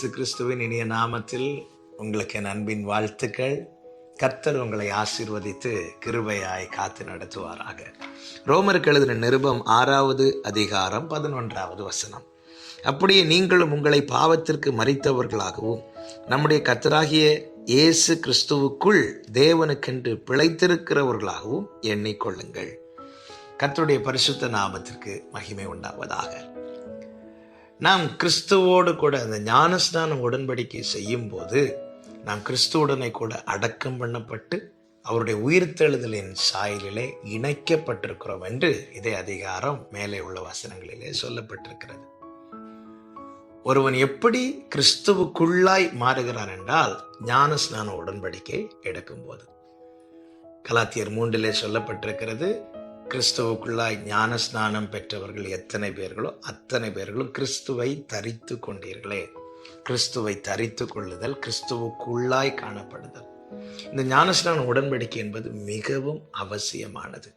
இயேசு கிறிஸ்துவின் இனிய நாமத்தில் உங்களுக்கு என் அன்பின் வாழ்த்துக்கள். கர்த்தர் உங்களை ஆசீர்வதித்து கிருபையாய் காத்து நடத்துவாராக. ரோமருக்கு எழுதின நிருபம் 6வது அதிகாரம் 11வது வசனம். அப்படியே நீங்களும் உங்களை பாவத்திற்கு மரித்தவர்களாகவும் நம்முடைய கர்த்தராகிய இயேசு கிறிஸ்துவுக்குள் தேவனுக்கென்று பிழைத்திருக்கிறவர்களாகவும் எண்ணிக்கொள்ளுங்கள். கர்த்தருடைய பரிசுத்த நாமத்திற்கு மகிமை உண்டாவதாக. நாம் கிறிஸ்துவோடு கூட அந்த ஞானஸ்நான உடன்படிக்கை செய்யும் போது நாம் கிறிஸ்துவுடனே கூட அடக்கம் பண்ணப்பட்டு அவருடைய உயிர்த்தெழுதலின் சாயலிலே இணைக்கப்பட்டிருக்கிறோம் என்று இதே அதிகாரம் மேலே உள்ள வசனங்களிலே சொல்லப்பட்டிருக்கிறது. ஒருவன் எப்படி கிறிஸ்துவுக்குள்ளாய் மாறுகிறான் என்றால் ஞானஸ்நான உடன்படிக்கை எடுக்கும் போது. கலாத்தியர் 3 சொல்லப்பட்டிருக்கிறது, கிறிஸ்துவுக்குள்ளாய் ஞானஸ்நானம் பெற்றவர்கள் எத்தனை பேர்களோ அத்தனை பேர்களும் கிறிஸ்துவை தரித்து கொண்டீர்களே. கிறிஸ்துவை தரித்து கொள்ளுதல், கிறிஸ்துவுக்குள்ளாய் காணப்படுதல். இந்த ஞானஸ்நான உடன்படிக்கை என்பது மிகவும் அவசியமானது.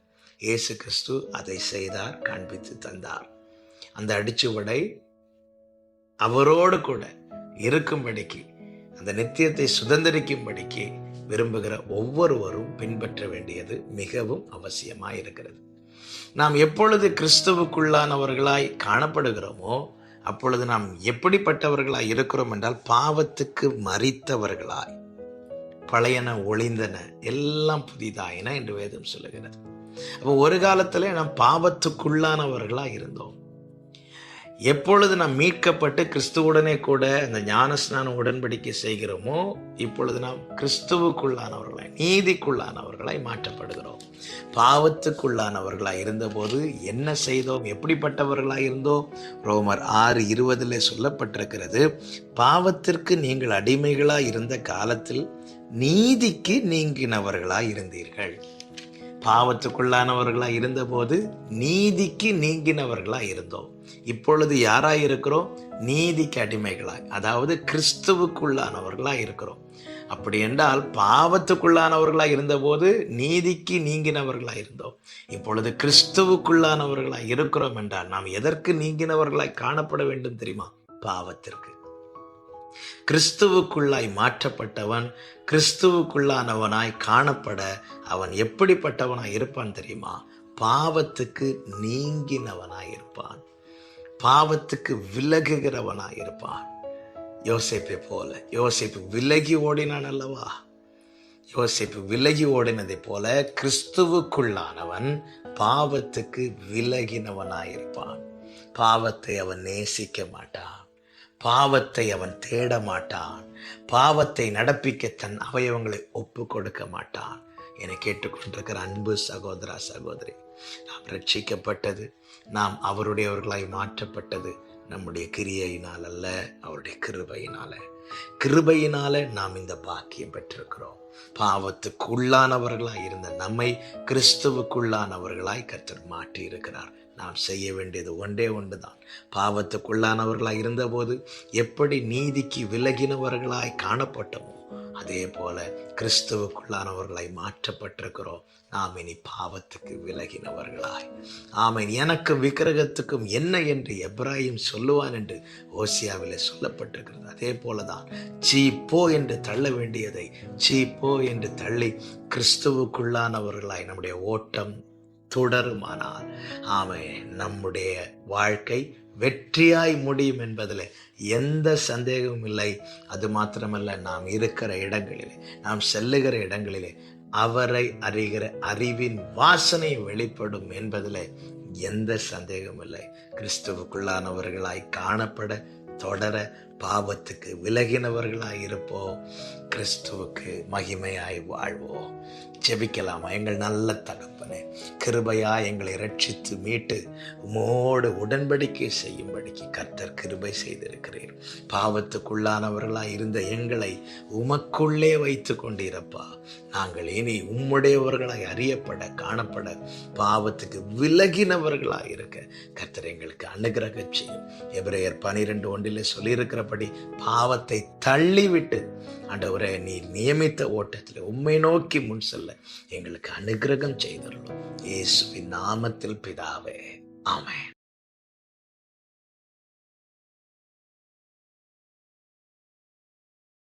இயேசு கிறிஸ்து அதை செய்தார், காண்பித்து தந்தார். அந்த அடிச்சுவடை அவரோடு கூட இருக்கும்படிக்கு, அந்த நித்தியத்தை சுதந்திரிக்கும்படிக்கு விரும்புகிற ஒவ்வொருவரும் பின்பற்ற வேண்டியது மிகவும் அவசியமாயிருக்கிறது. நாம் எப்பொழுது கிறிஸ்துவுக்குள்ளானவர்களாய் காணப்படுகிறோமோ அப்பொழுது நாம் எப்படிப்பட்டவர்களாய் இருக்கிறோம் என்றால் பாவத்துக்கு மரித்தவர்களாய், பழையன ஒளிந்தன எல்லாம் புதிதாயின என்று வேதம் சொல்லுகிறது. அப்போ ஒரு காலத்திலே நாம் பாவத்துக்குள்ளானவர்களாய் இருந்தோம். எப்பொழுது நாம் மீட்கப்பட்டு கிறிஸ்துவுடனே கூட அந்த ஞானஸ்நான உடன்படிக்கை செய்கிறோமோ இப்பொழுது நாம் கிறிஸ்துவுக்குள்ளானவர்களாய், நீதிக்குள்ளானவர்களாய் மாற்றப்படுகிறோம். பாவத்துக்குள்ளானவர்களாய் இருந்தபோது என்ன செய்தோம், எப்படிப்பட்டவர்களாய் இருந்தோம்? ரோமர் 6:20 சொல்லப்பட்டிருக்கிறது, பாவத்திற்கு நீங்கள் அடிமைகளாய் இருந்த காலத்தில் நீதிக்கு நீங்கினவர்களாய் இருந்தீர்கள். பாவத்துக்குள்ளானவர்களாய் இருந்தபோது நீதிக்கு நீங்கினவர்களாய் இருந்தோம். இப்பொழுது யாராய் இருக்கிறோம்? நீதிக்கு அடிமைகளாய், அதாவது கிறிஸ்துவுக்குள்ளானவர்களாய் இருக்கிறோம். அப்படி என்றால் பாவத்துக்குள்ளானவர்களாய் இருந்தபோது நீதிக்கு நீங்கினவர்களாய் இருந்தோம். இப்பொழுது கிறிஸ்துவுக்குள்ளானவர்களாய் இருக்கிறோம் என்றால் நாம் எதற்கு நீங்கினவர்களாய் காணப்பட வேண்டும் தெரியுமா? பாவத்திற்கு. கிறிஸ்துவுக்குள்ளாய் மாற்றப்பட்டவன் கிறிஸ்துவுக்குள்ளானவனாய் காணப்பட அவன் எப்படிப்பட்டவனாய் இருப்பான் தெரியுமா? பாவத்துக்கு நீங்கினவனாய் இருப்பான், பாவத்துக்கு விலகுகிறவனாய் இருப்பான். யோசேப்பை போல. யோசேப்பு விலகி ஓடினான் அல்லவா? யோசேப்பு விலகி ஓடினதை போல கிறிஸ்துவுக்குள்ளானவன் பாவத்துக்கு விலகினவனாயிருப்பான். பாவத்தை அவன் நேசிக்க மாட்டான், பாவத்தை அவன் தேட மாட்டான், பாவத்தை நடப்பிக்க தன் அவயவங்களை ஒப்பு கொடுக்க மாட்டான். என கேட்டுக்கொண்டிருக்கிற அன்பு சகோதரா சகோதரி, நாம் ரட்சிக்கப்பட்டது, நாம் அவருடையவர்களாய் மாற்றப்பட்டது நம்முடைய கிரியையினால் அல்ல, அவருடைய கிருபையினால. கிருபையினால நாம் இந்த பாக்கியம் பெற்றிருக்கிறோம். பாவத்துக்குள்ளானவர்களாய் இருந்த நம்மை கிறிஸ்துவுக்குள்ளானவர்களாய் கர்த்தர் மாற்றி இருக்கிறார். நாம் செய்ய வேண்டியது ஒன்றுதான். பாவத்துக்குள்ளானவர்களாய் இருந்தபோது எப்படி நீதிக்கு விலகினவர்களாய் காணப்பட்டோமோ அதே போல கிறிஸ்துவுக்குள்ளானவர்களாய் மாற்றப்பட்டிருக்கிறோம். நாம் இனி பாவத்துக்கு விலகினவர்களாய். ஆமென். எனக்கு விக்கிரகத்துக்கும் என்ன என்று எப்ராஹிம் சொல்லுவான் என்று ஓசியாவிலே சொல்லப்பட்டிருக்கிறது. அதே போலதான் சீ போ என்று தள்ள வேண்டியதை சீ போ என்று தள்ளி கிறிஸ்துவுக்குள்ளானவர்களாய் நம்முடைய ஓட்டம் தொடருமானால் நம்முடைய வாழ்க்கை வெற்றியாய் முடியும் என்பதில் எந்த சந்தேகமும் இல்லை. அது மாத்திரமல்ல, நாம் இருக்கிற இடங்களிலே, நாம் செல்லுகிற இடங்களிலே அவரை அறிகிற அறிவின் வாசனை வெளிப்படும் என்பதில் எந்த சந்தேகமும் இல்லை. கிறிஸ்துவுக்குள்ளானவர்களாய் காணப்பட, தொடர, பாவத்துக்கு விலகினவர்களாய் இருப்போம், கிறிஸ்துவுக்கு மகிமையாய் வாழ்வோம். ஜெபிக்கலாமா? எங்கள் நல்ல தகப்பனே, கிருபையாய் எங்களை ரட்சித்து மீட்டு உமோடு உடன்படிக்கை செய்யும்படிக்கு கர்த்தர் கிருபை செய்திருக்கிறீர். பாவத்துக்குள்ளானவர்களாய் இருந்த எங்களை உமக்குள்ளே வைத்து கொண்டிருப்பா. நாங்கள் இனி உம்முடையவர்களாய் அறியப்பட, காணப்பட, பாவத்துக்கு விலகினவர்களாய் இருக்க கர்த்தர் எங்களுக்கு அனுகிரகம் செய்யும். எபிரேயர் 12:1 சொல்லியிருக்கிறபடி பாவத்தை தள்ளிவிட்டு ஆண்டவரே, நீர் நியமித்த ஓட்டத்தில் உம்மை நோக்கி முன் செல்ல எங்களுக்கு அனுகிரகம் செய்தருளும். இயேசுவின் நாமத்தில் பிதாவே, ஆமென்.